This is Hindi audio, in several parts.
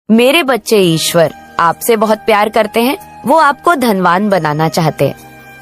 मेरे बच्चे ईश्वर आपसे बहुत प्यार करते हैं, वो आपको धनवान बनाना चाहते हैं।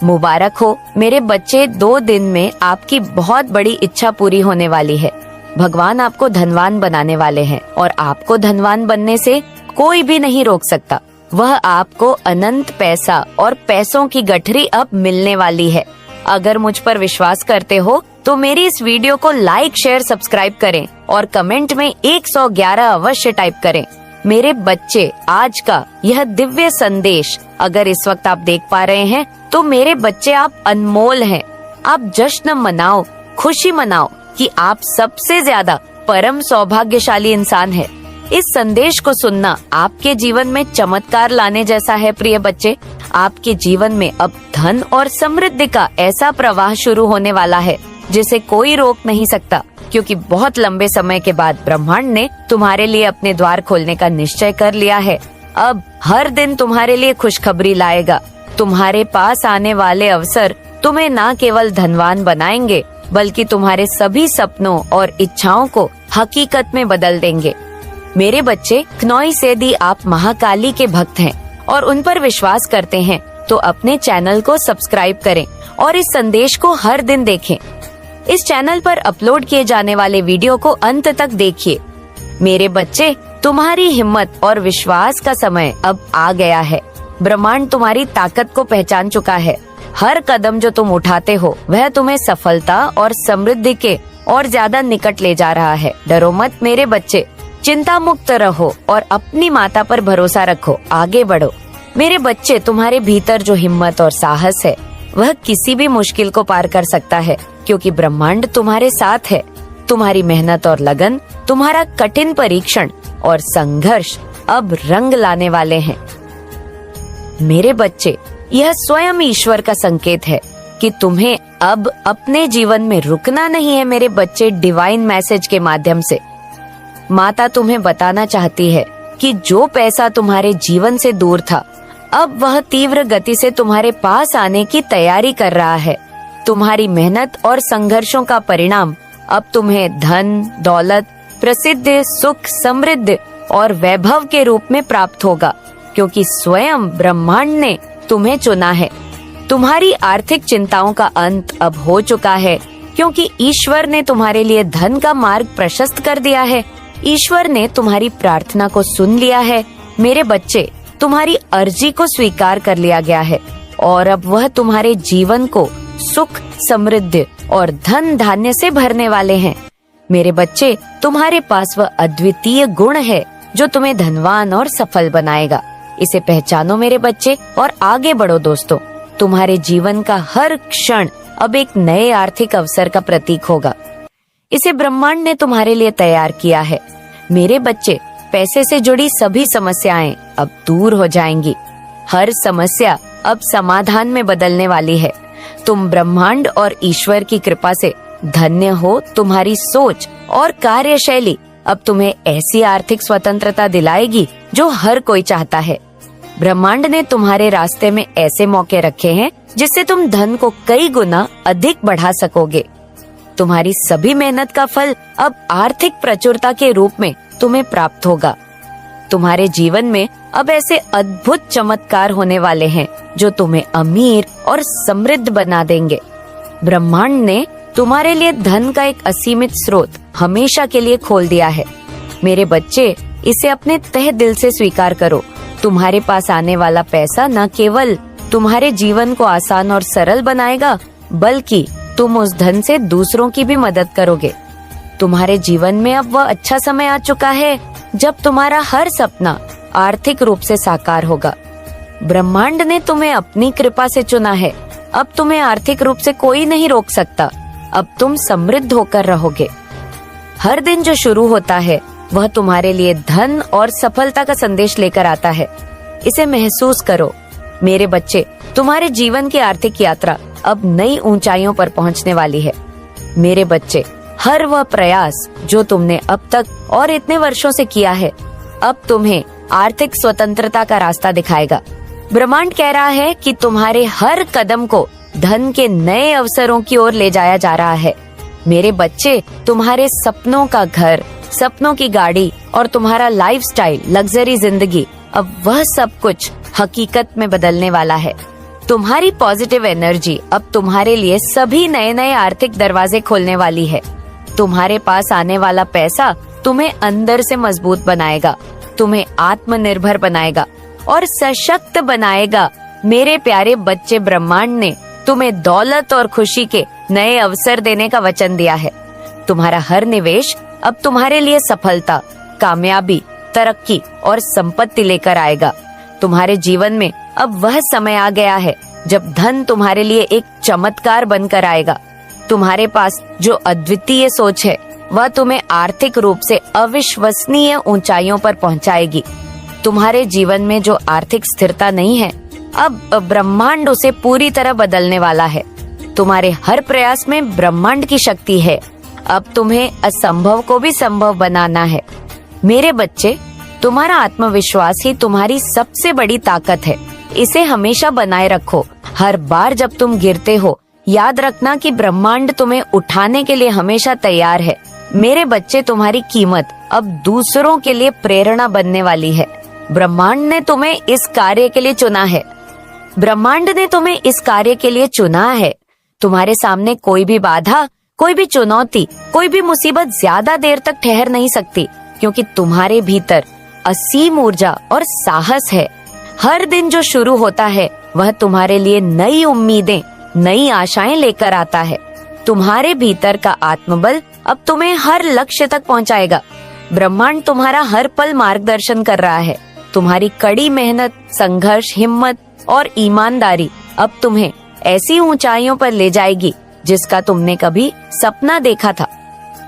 मुबारक हो मेरे बच्चे, 2 दिन में आपकी बहुत बड़ी इच्छा पूरी होने वाली है। भगवान आपको धनवान बनाने वाले हैं और आपको धनवान बनने से कोई भी नहीं रोक सकता। वह आपको अनंत पैसा और पैसों की गठरी अब मिलने वाली है। अगर मुझ पर विश्वास करते हो तो मेरी इस वीडियो को लाइक, शेयर, सब्सक्राइब करें और कमेंट में 111 अवश्य टाइप करें। मेरे बच्चे, आज का यह दिव्य संदेश अगर इस वक्त आप देख पा रहे हैं तो मेरे बच्चे आप अनमोल हैं। आप जश्न मनाओ, खुशी मनाओ कि आप सबसे ज्यादा परम सौभाग्यशाली इंसान है। इस संदेश को सुनना आपके जीवन में चमत्कार लाने जैसा है। प्रिय बच्चे, आपके जीवन में अब धन और समृद्धि का ऐसा प्रवाह शुरू होने वाला है जिसे कोई रोक नहीं सकता, क्योंकि बहुत लंबे समय के बाद ब्रह्मांड ने तुम्हारे लिए अपने द्वार खोलने का निश्चय कर लिया है। अब हर दिन तुम्हारे लिए खुशखबरी लाएगा। तुम्हारे पास आने वाले अवसर तुम्हें न केवल धनवान बनाएंगे बल्कि तुम्हारे सभी सपनों और इच्छाओं को हकीकत में बदल देंगे। मेरे बच्चे, क्नौई से यदि आप महाकाली के भक्त हैं और उन पर विश्वास करते हैं तो अपने चैनल को सब्सक्राइब करें और इस संदेश को हर दिन देखें। इस चैनल पर अपलोड किए जाने वाले वीडियो को अंत तक देखिए। मेरे बच्चे, तुम्हारी हिम्मत और विश्वास का समय अब आ गया है। ब्रह्मांड तुम्हारी ताकत को पहचान चुका है। हर कदम जो तुम उठाते हो वह तुम्हें सफलता और समृद्धि के और ज्यादा निकट ले जा रहा है। डरो मत मेरे बच्चे, चिंता मुक्त रहो और अपनी माता पर भरोसा रखो, आगे बढ़ो। मेरे बच्चे, तुम्हारे भीतर जो हिम्मत और साहस है वह किसी भी मुश्किल को पार कर सकता है, क्योंकि ब्रह्मांड तुम्हारे साथ है। तुम्हारी मेहनत और लगन, तुम्हारा कठिन परीक्षण और संघर्ष अब रंग लाने वाले हैं। मेरे बच्चे, यह स्वयं ईश्वर का संकेत है कि तुम्हें अब अपने जीवन में रुकना नहीं है। मेरे बच्चे, डिवाइन मैसेज के माध्यम से माता तुम्हें बताना चाहती है कि जो पैसा तुम्हारे जीवन से दूर था, अब वह तीव्र गति से तुम्हारे पास आने की तैयारी कर रहा है। तुम्हारी मेहनत और संघर्षों का परिणाम अब तुम्हें धन, दौलत, प्रसिद्ध, सुख, समृद्धि और वैभव के रूप में प्राप्त होगा, क्योंकि स्वयं ब्रह्मांड ने तुम्हें चुना है। तुम्हारी आर्थिक चिंताओं का अंत अब हो चुका है, क्योंकि ईश्वर ने तुम्हारे लिए धन का मार्ग प्रशस्त कर दिया है। ईश्वर ने तुम्हारी प्रार्थना को सुन लिया है। मेरे बच्चे, तुम्हारी अर्जी को स्वीकार कर लिया गया है और अब वह तुम्हारे जीवन को सुख, समृद्धि और धन धान्य से भरने वाले हैं। मेरे बच्चे, तुम्हारे पास वह अद्वितीय गुण है जो तुम्हें धनवान और सफल बनाएगा। इसे पहचानो मेरे बच्चे और आगे बढ़ो। दोस्तों, तुम्हारे जीवन का हर क्षण अब एक नए आर्थिक अवसर का प्रतीक होगा। इसे ब्रह्मांड ने तुम्हारे लिए तैयार किया है। मेरे बच्चे, पैसे से जुड़ी सभी समस्याएं अब दूर हो जाएंगी। हर समस्या अब समाधान में बदलने वाली है। तुम ब्रह्मांड और ईश्वर की कृपा से धन्य हो। तुम्हारी सोच और कार्यशैली अब तुम्हें ऐसी आर्थिक स्वतंत्रता दिलाएगी जो हर कोई चाहता है। ब्रह्मांड ने तुम्हारे रास्ते में ऐसे मौके रखे हैं जिससे तुम धन को कई गुना अधिक बढ़ा सकोगे। तुम्हारी सभी मेहनत का फल अब आर्थिक प्रचुरता के रूप में तुम्हें प्राप्त होगा। तुम्हारे जीवन में अब ऐसे अद्भुत चमत्कार होने वाले हैं जो तुम्हें अमीर और समृद्ध बना देंगे। ब्रह्मांड ने तुम्हारे लिए धन का एक असीमित स्रोत हमेशा के लिए खोल दिया है। मेरे बच्चे, इसे अपने तहे दिल से स्वीकार करो। तुम्हारे पास आने वाला पैसा न केवल तुम्हारे जीवन को आसान और सरल बनाएगा, बल्कि तुम उस धन से दूसरों की भी मदद करोगे। तुम्हारे जीवन में अब वह अच्छा समय आ चुका है जब तुम्हारा हर सपना आर्थिक रूप से साकार होगा। ब्रह्मांड ने तुम्हें अपनी कृपा से चुना है। अब तुम्हें आर्थिक रूप से कोई नहीं रोक सकता। अब तुम समृद्ध होकर रहोगे। हर दिन जो शुरू होता है वह तुम्हारे लिए धन और सफलता का संदेश लेकर आता है। इसे महसूस करो। मेरे बच्चे, तुम्हारे जीवन की आर्थिक यात्रा अब नई ऊंचाइयों पर पहुंचने वाली है। मेरे बच्चे, हर वह प्रयास जो तुमने अब तक और इतने वर्षों से किया है, अब तुम्हें आर्थिक स्वतंत्रता का रास्ता दिखाएगा। ब्रह्मांड कह रहा है कि तुम्हारे हर कदम को धन के नए अवसरों की ओर ले जाया जा रहा है। मेरे बच्चे, तुम्हारे सपनों का घर, सपनों की गाड़ी और तुम्हारा लाइफस्टाइल, लग्जरी जिंदगी, अब वह सब कुछ हकीकत में बदलने वाला है। तुम्हारी पॉजिटिव एनर्जी अब तुम्हारे लिए सभी नए नए आर्थिक दरवाजे खोलने वाली है। तुम्हारे पास आने वाला पैसा तुम्हें अंदर से मजबूत बनाएगा, तुम्हें आत्मनिर्भर बनाएगा और सशक्त बनाएगा। मेरे प्यारे बच्चे, ब्रह्मांड ने तुम्हें दौलत और खुशी के नए अवसर देने का वचन दिया है। तुम्हारा हर निवेश अब तुम्हारे लिए सफलता, कामयाबी, तरक्की और संपत्ति लेकर आएगा। तुम्हारे जीवन में अब वह समय आ गया है जब धन तुम्हारे लिए एक चमत्कार बनकर आएगा। तुम्हारे पास जो अद्वितीय सोच है वह तुम्हें आर्थिक रूप से अविश्वसनीय ऊंचाइयों पर पहुंचाएगी। तुम्हारे जीवन में जो आर्थिक स्थिरता नहीं है, अब ब्रह्मांड उसे पूरी तरह बदलने वाला है। तुम्हारे हर प्रयास में ब्रह्मांड की शक्ति है। अब तुम्हें असंभव को भी संभव बनाना है। मेरे बच्चे, तुम्हारा आत्मविश्वास ही तुम्हारी सबसे बड़ी ताकत है। इसे हमेशा बनाए रखो। हर बार जब तुम गिरते हो, याद रखना कि ब्रह्मांड तुम्हें उठाने के लिए हमेशा तैयार है। मेरे बच्चे, तुम्हारी कीमत अब दूसरों के लिए प्रेरणा बनने वाली है। ब्रह्मांड ने तुम्हें इस कार्य के लिए चुना है। ब्रह्मांड ने तुम्हें इस कार्य के लिए चुना है। तुम्हारे सामने कोई भी बाधा, कोई भी चुनौती, कोई भी मुसीबत ज्यादा देर तक ठहर नहीं सकती, क्योंकि तुम्हारे भीतर असीम ऊर्जा और साहस है। हर दिन जो शुरू होता है वह तुम्हारे लिए नई उम्मीदें, नई आशाएं लेकर आता है। तुम्हारे भीतर का आत्मबल अब तुम्हें हर लक्ष्य तक पहुंचाएगा। ब्रह्मांड तुम्हारा हर पल मार्गदर्शन कर रहा है। तुम्हारी कड़ी मेहनत, संघर्ष, हिम्मत और ईमानदारी अब तुम्हें ऐसी ऊंचाइयों पर ले जाएगी जिसका तुमने कभी सपना देखा था।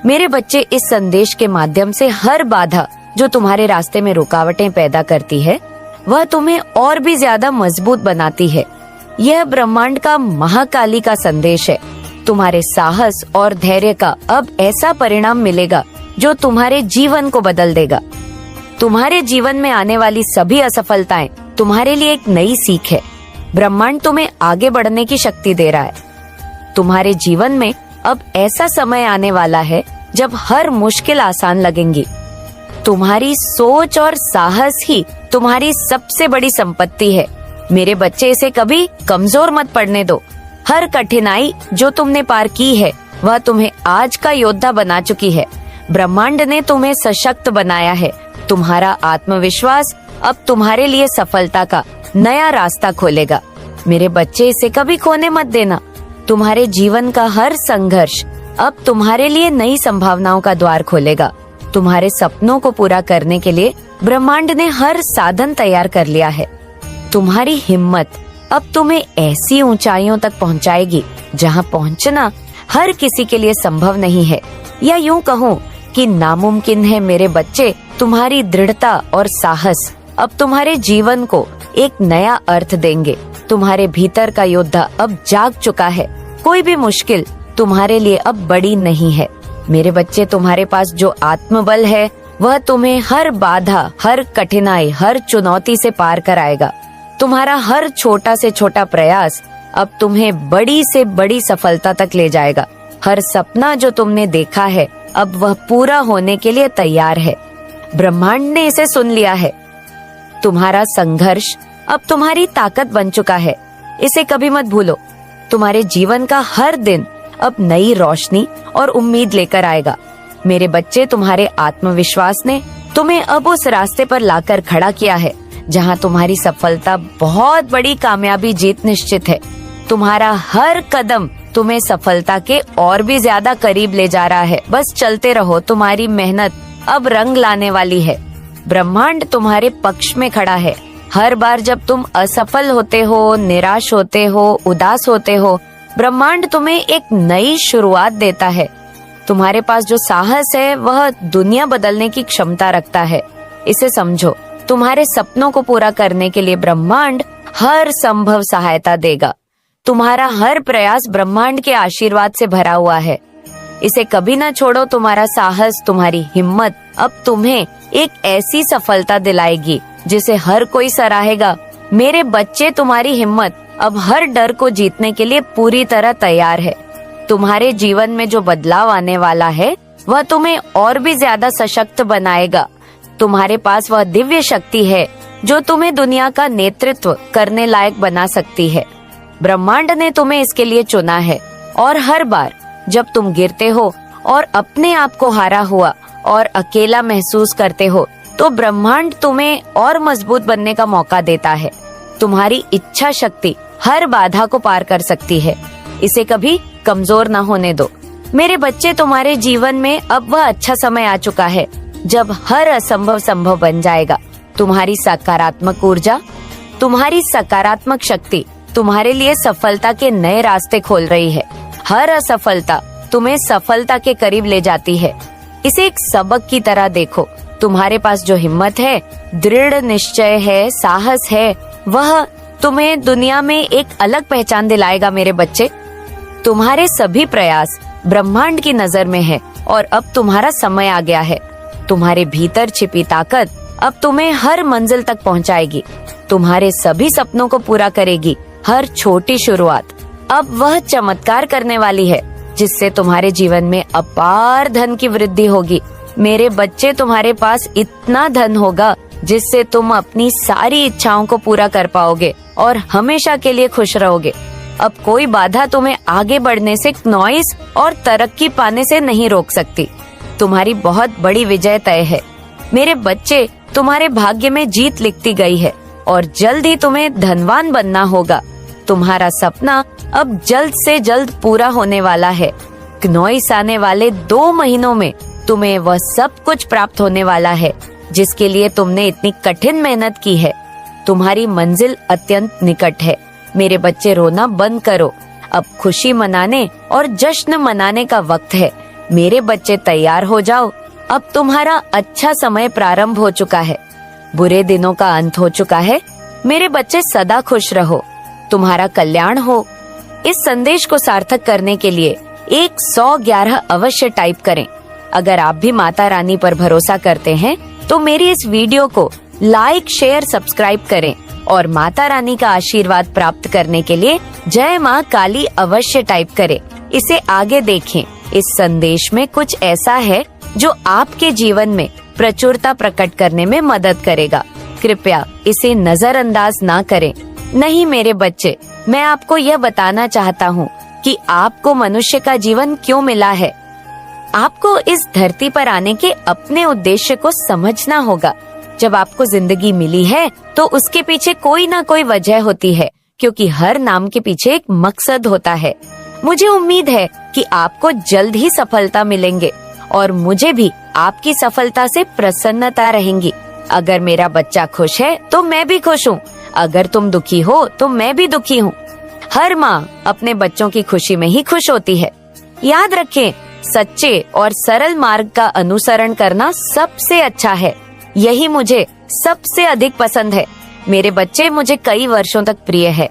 मेरे बच्चे, इस संदेश के माध्यम से हर बाधा जो तुम्हारे रास्ते में रुकावटें पैदा करती है, वह तुम्हें और भी ज्यादा मजबूत बनाती है। यह ब्रह्मांड का महाकाली का संदेश है। तुम्हारे साहस और धैर्य का अब ऐसा परिणाम मिलेगा जो तुम्हारे जीवन को बदल देगा। तुम्हारे जीवन में आने वाली सभी असफलताएं तुम्हारे लिए एक नई सीख है। ब्रह्मांड तुम्हें आगे बढ़ने की शक्ति दे रहा है। तुम्हारे जीवन में अब ऐसा समय आने वाला है जब हर मुश्किल आसान लगेंगी। तुम्हारी सोच और साहस ही तुम्हारी सबसे बड़ी संपत्ति है। मेरे बच्चे, इसे कभी कमजोर मत पड़ने दो। हर कठिनाई जो तुमने पार की है वह तुम्हें आज का योद्धा बना चुकी है। ब्रह्मांड ने तुम्हें सशक्त बनाया है। तुम्हारा आत्मविश्वास अब तुम्हारे लिए सफलता का नया रास्ता खोलेगा। मेरे बच्चे, इसे कभी खोने मत देना। तुम्हारे जीवन का हर संघर्ष अब तुम्हारे लिए नई संभावनाओं का द्वार खोलेगा। तुम्हारे सपनों को पूरा करने के लिए ब्रह्मांड ने हर साधन तैयार कर लिया है। तुम्हारी हिम्मत अब तुम्हें ऐसी ऊंचाइयों तक पहुंचाएगी जहां पहुंचना हर किसी के लिए संभव नहीं है, या यूं कहूं कि नामुमकिन है। मेरे बच्चे, तुम्हारी दृढ़ता और साहस अब तुम्हारे जीवन को एक नया अर्थ देंगे। तुम्हारे भीतर का योद्धा अब जाग चुका है। कोई भी मुश्किल तुम्हारे लिए अब बड़ी नहीं है। मेरे बच्चे, तुम्हारे पास जो आत्मबल है वह तुम्हें हर बाधा, हर कठिनाई, हर चुनौती से पार कराएगा। तुम्हारा हर छोटा से छोटा प्रयास अब तुम्हें बड़ी से बड़ी सफलता तक ले जाएगा। हर सपना जो तुमने देखा है अब वह पूरा होने के लिए तैयार है। ब्रह्मांड ने इसे सुन लिया है। तुम्हारा संघर्ष अब तुम्हारी ताकत बन चुका है। इसे कभी मत भूलो। तुम्हारे जीवन का हर दिन अब नई रोशनी और उम्मीद लेकर आएगा। मेरे बच्चे, तुम्हारे आत्मविश्वास ने तुम्हें अब उस रास्ते पर लाकर खड़ा किया है जहां तुम्हारी सफलता, बहुत बड़ी कामयाबी, जीत निश्चित है। तुम्हारा हर कदम तुम्हें सफलता के और भी ज्यादा करीब ले जा रहा है। बस चलते रहो। तुम्हारी मेहनत अब रंग लाने वाली है। ब्रह्मांड तुम्हारे पक्ष में खड़ा है। हर बार जब तुम असफल होते हो, निराश होते हो, उदास होते हो, ब्रह्मांड तुम्हें एक नई शुरुआत देता है। तुम्हारे पास जो साहस है वह दुनिया बदलने की क्षमता रखता है। इसे समझो। तुम्हारे सपनों को पूरा करने के लिए ब्रह्मांड हर संभव सहायता देगा। तुम्हारा हर प्रयास ब्रह्मांड के आशीर्वाद से भरा हुआ है। इसे कभी न छोड़ो। तुम्हारा साहस, तुम्हारी हिम्मत अब तुम्हें एक ऐसी सफलता दिलाएगी जिसे हर कोई सराहेगा। मेरे बच्चे, तुम्हारी हिम्मत अब हर डर को जीतने के लिए पूरी तरह तैयार है। तुम्हारे जीवन में जो बदलाव आने वाला है वह तुम्हें और भी ज्यादा सशक्त बनाएगा। तुम्हारे पास वह दिव्य शक्ति है जो तुम्हें दुनिया का नेतृत्व करने लायक बना सकती है। ब्रह्मांड ने तुम्हें इसके लिए चुना है और हर बार जब तुम गिरते हो और अपने आप को हारा हुआ और अकेला महसूस करते हो तो ब्रह्मांड तुम्हें और मजबूत बनने का मौका देता है। तुम्हारी इच्छा शक्ति हर बाधा को पार कर सकती है, इसे कभी कमजोर न होने दो। मेरे बच्चे, तुम्हारे जीवन में अब वह अच्छा समय आ चुका है जब हर असंभव संभव बन जाएगा। तुम्हारी सकारात्मक ऊर्जा, तुम्हारी सकारात्मक शक्ति तुम्हारे लिए सफलता के नए रास्ते खोल रही है। हर असफलता तुम्हें सफलता के करीब ले जाती है। इसे एक सबक की तरह देखो। तुम्हारे पास जो हिम्मत है, दृढ़ निश्चय है, साहस है, वह तुम्हें दुनिया में एक अलग पहचान दिलाएगा। मेरे बच्चे, तुम्हारे सभी प्रयास ब्रह्मांड की नजर में है और अब तुम्हारा समय आ गया है। तुम्हारे भीतर छिपी ताकत अब तुम्हें हर मंजिल तक पहुंचाएगी, तुम्हारे सभी सपनों को पूरा करेगी। हर छोटी शुरुआत अब वह चमत्कार करने वाली है जिससे तुम्हारे जीवन में अपार धन की वृद्धि होगी। मेरे बच्चे, तुम्हारे पास इतना धन होगा जिससे तुम अपनी सारी इच्छाओं को पूरा कर पाओगे और हमेशा के लिए खुश रहोगे। अब कोई बाधा तुम्हें आगे बढ़ने से, नॉइस और तरक्की पाने से नहीं रोक सकती। तुम्हारी बहुत बड़ी विजय तय है। मेरे बच्चे, तुम्हारे भाग्य में जीत लिखती गई है और जल्द ही तुम्हें धनवान बनना होगा। तुम्हारा सपना अब जल्द से जल्द पूरा होने वाला है। नॉइस आने वाले 2 महीनों में तुम्हें वह सब कुछ प्राप्त होने वाला है जिसके लिए तुमने इतनी कठिन मेहनत की है। तुम्हारी मंजिल अत्यंत निकट है। मेरे बच्चे, रोना बंद करो। अब खुशी मनाने और जश्न मनाने का वक्त है। मेरे बच्चे, तैयार हो जाओ। अब तुम्हारा अच्छा समय प्रारंभ हो चुका है। बुरे दिनों का अंत हो चुका है। मेरे बच्चे, सदा खुश रहो, तुम्हारा कल्याण हो। इस संदेश को सार्थक करने के लिए 111 अवश्य टाइप करें। अगर आप भी माता रानी पर भरोसा करते हैं तो मेरी इस वीडियो को लाइक, शेयर, सब्सक्राइब करें और माता रानी का आशीर्वाद प्राप्त करने के लिए जय माँ काली अवश्य टाइप करें। इसे आगे देखें। इस संदेश में कुछ ऐसा है जो आपके जीवन में प्रचुरता प्रकट करने में मदद करेगा। कृपया इसे नजरअंदाज ना करें। नहीं मेरे बच्चे, मैं आपको यह बताना चाहता हूँ कि आपको मनुष्य का जीवन क्यों मिला है। आपको इस धरती पर आने के अपने उद्देश्य को समझना होगा। जब आपको जिंदगी मिली है तो उसके पीछे कोई ना कोई वजह होती है, क्योंकि हर नाम के पीछे एक मकसद होता है। मुझे उम्मीद है कि आपको जल्द ही सफलता मिलेंगे और मुझे भी आपकी सफलता से प्रसन्नता रहेंगी। अगर मेरा बच्चा खुश है तो मैं भी खुश हूँ। अगर तुम दुखी हो तो मैं भी दुखी हूँ। हर माँ अपने बच्चों की खुशी में ही खुश होती है। याद रखें, सच्चे और सरल मार्ग का अनुसरण करना सबसे अच्छा है। यही मुझे सबसे अधिक पसंद है। मेरे बच्चे मुझे कई वर्षों तक प्रिय है।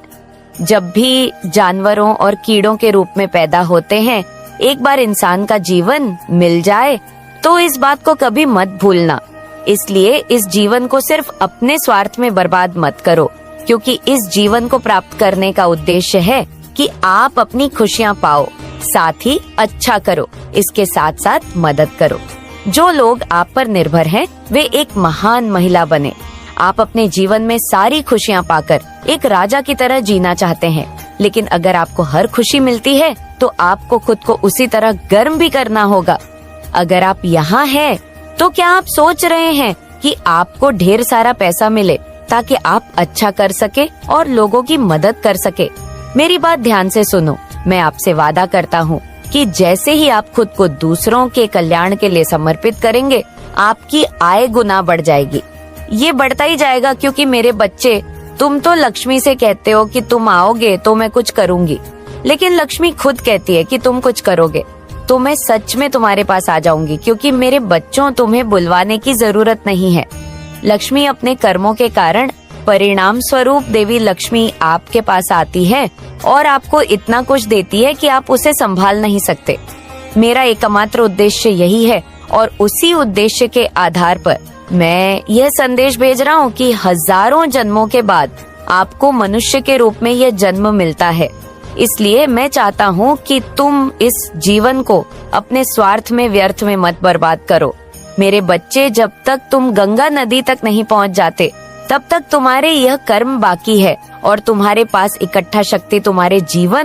जब भी जानवरों और कीड़ों के रूप में पैदा होते हैं, एक बार इंसान का जीवन मिल जाए तो इस बात को कभी मत भूलना। इसलिए इस जीवन को सिर्फ अपने स्वार्थ में बर्बाद मत करो, क्योंकि इस जीवन को प्राप्त करने का उद्देश्य है कि आप अपनी खुशियाँ पाओ, साथ ही अच्छा करो, इसके साथ साथ मदद करो। जो लोग आप पर निर्भर हैं, वे एक महान महिला बने। आप अपने जीवन में सारी खुशियाँ पाकर एक राजा की तरह जीना चाहते हैं, लेकिन अगर आपको हर खुशी मिलती है तो आपको खुद को उसी तरह गर्म भी करना होगा। अगर आप यहाँ हैं, तो क्या आप सोच रहे हैं कि आपको ढेर सारा पैसा मिले ताकि आप अच्छा कर सके और लोगों की मदद कर सके? मेरी बात ध्यान से सुनो। मैं आपसे वादा करता हूँ कि जैसे ही आप खुद को दूसरों के कल्याण के लिए समर्पित करेंगे, आपकी आय गुना बढ़ जाएगी। ये बढ़ता ही जाएगा, क्योंकि मेरे बच्चे, तुम तो लक्ष्मी से कहते हो कि तुम आओगे तो मैं कुछ करूँगी, लेकिन लक्ष्मी खुद कहती है कि तुम कुछ करोगे तो मैं सच में तुम्हारे पास आ जाऊंगी, क्योंकि मेरे बच्चों, तुम्हें बुलवाने की जरूरत नहीं है। लक्ष्मी अपने कर्मों के कारण परिणाम स्वरूप देवी लक्ष्मी आपके पास आती है और आपको इतना कुछ देती है कि आप उसे संभाल नहीं सकते। मेरा एकमात्र उद्देश्य यही है और उसी उद्देश्य के आधार पर मैं यह संदेश भेज रहा हूँ कि हजारों जन्मों के बाद आपको मनुष्य के रूप में यह जन्म मिलता है। इसलिए मैं चाहता हूँ कि तुम इस जीवन को अपने स्वार्थ में, व्यर्थ में मत बर्बाद करो। मेरे बच्चे, जब तक तुम गंगा नदी तक नहीं पहुंच जाते तब तक तुम्हारे यह कर्म बाकी है और तुम्हारे पास इकट्ठा शक्ति तुम्हारे जीवन